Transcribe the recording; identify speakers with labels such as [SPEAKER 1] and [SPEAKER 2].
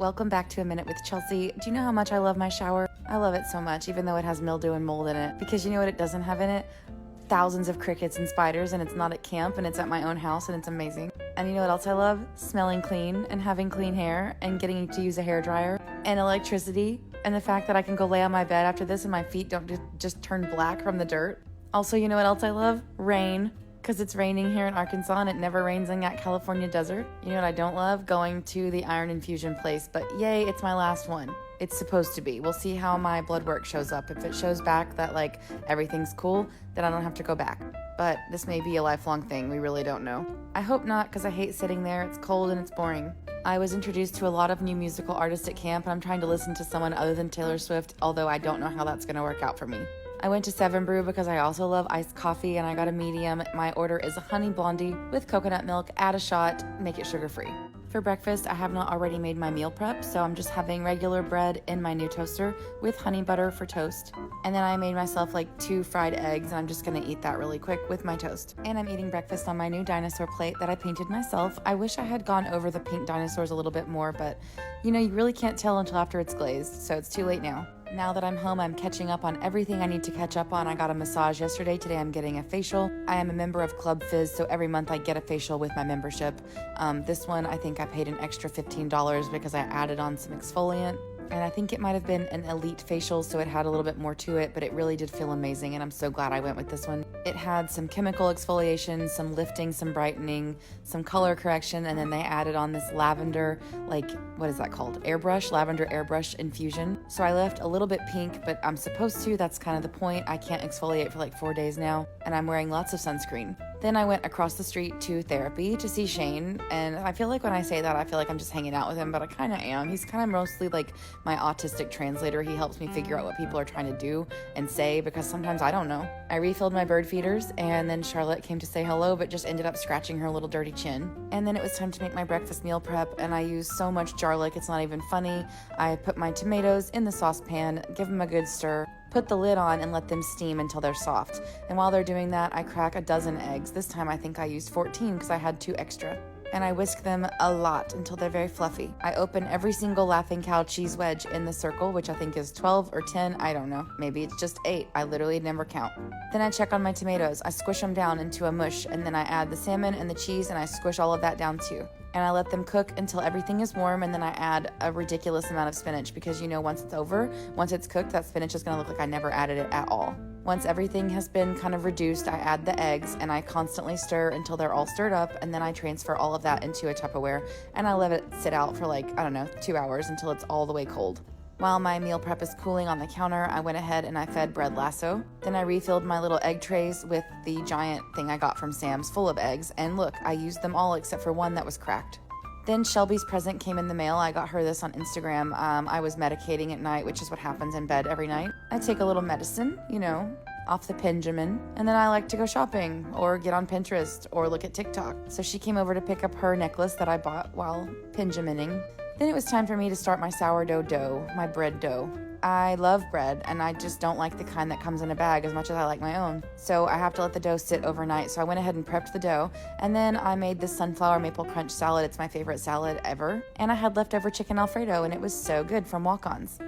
[SPEAKER 1] Welcome back to A Minute with Chelsea. Do you know how much I love my shower? I love it so much, even though it has mildew and mold in it. Because you know what it doesn't have in it? Thousands of crickets and spiders, and it's not at camp, and it's at my own house, and it's amazing. And you know what else I love? Smelling clean and having clean hair and getting to use a hairdryer and electricity and the fact that I can go lay on my bed after this and my feet don't just turn black from the dirt. Also, you know what else I love? Rain. Because it's raining here in Arkansas and it never rains in that California desert. You know what I don't love? Going to the iron infusion place. But yay, it's my last one. It's supposed to be. We'll see how my blood work shows up. If it shows back that like everything's cool, then I don't have to go back. But this may be a lifelong thing. We really don't know. I hope not, because I hate sitting there. It's cold and it's boring. I was introduced to a lot of new musical artists at camp, and I'm trying to listen to someone other than Taylor Swift, although I don't know how that's going to work out for me. I went to 7 Brew because I also love iced coffee, and I got a medium. My order is a honey blondie with coconut milk, add a shot, make it sugar-free. For breakfast, I have not already made my meal prep, so I'm just having regular bread in my new toaster with honey butter for toast. And then I made myself like 2 fried eggs, and I'm just gonna eat that really quick with my toast. And I'm eating breakfast on my new dinosaur plate that I painted myself. I wish I had gone over the pink dinosaurs a little bit more, but you know, you really can't tell until after it's glazed, so it's too late now. Now that I'm home, I'm catching up on everything I need to catch up on. I got a massage yesterday. Today I'm getting a facial. I am a member of Club Fizz, so every month I get a facial with my membership. This one, I think I paid an extra $15 because I added on some exfoliant. And I think it might have been an elite facial, so it had a little bit more to it, but it really did feel amazing, and I'm so glad I went with this one. It had some chemical exfoliation, some lifting, some brightening, some color correction, and then they added on this lavender, like, what is that called? Airbrush, lavender airbrush infusion. So I left a little bit pink, but I'm supposed to. That's kind of the point. I can't exfoliate for like 4 days now, and I'm wearing lots of sunscreen. Then I went across the street to therapy to see Shane, and I feel like when I say that, I feel like I'm just hanging out with him, but I kind of am. He's kind of mostly like my autistic translator. He helps me figure out what people are trying to do and say, because sometimes I don't know. I refilled my bird feeders, and then Charlotte came to say hello, but just ended up scratching her little dirty chin. And then it was time to make my breakfast meal prep, and I used so much garlic, it's not even funny. I put my tomatoes in the saucepan, give them a good stir, put the lid on, and let them steam until they're soft. And while they're doing that, I crack a dozen eggs. This time I think I used 14 because I had 2 extra. And I whisk them a lot until they're very fluffy. I open every single Laughing Cow cheese wedge in the circle, which I think is 12 or 10, I don't know. Maybe it's just 8. I literally never count. Then I check on my tomatoes. I squish them down into a mush, and then I add the salmon and the cheese, and I squish all of that down too. And I let them cook until everything is warm, and then I add a ridiculous amount of spinach because, you know, once it's cooked, that spinach is going to look like I never added it at all. Once everything has been kind of reduced, I add the eggs, and I constantly stir until they're all stirred up, and then I transfer all of that into a Tupperware, and I let it sit out for like, I don't know, 2 hours until it's all the way cold. While my meal prep is cooling on the counter, I went ahead and I fed Bread Lasso. Then I refilled my little egg trays with the giant thing I got from Sam's full of eggs, and look, I used them all except for one that was cracked. Then Shelby's present came in the mail. I got her this on Instagram. I was medicating at night, which is what happens in bed every night. I take a little medicine, you know, off the Pinjamin, and then I like to go shopping or get on Pinterest or look at TikTok. So she came over to pick up her necklace that I bought while Pinjamining. Then it was time for me to start my sourdough dough, my bread dough. I love bread, and I just don't like the kind that comes in a bag as much as I like my own. So I have to let the dough sit overnight. So I went ahead and prepped the dough, and then I made this sunflower maple crunch salad. It's my favorite salad ever. And I had leftover chicken Alfredo, and it was so good from Walk-Ons.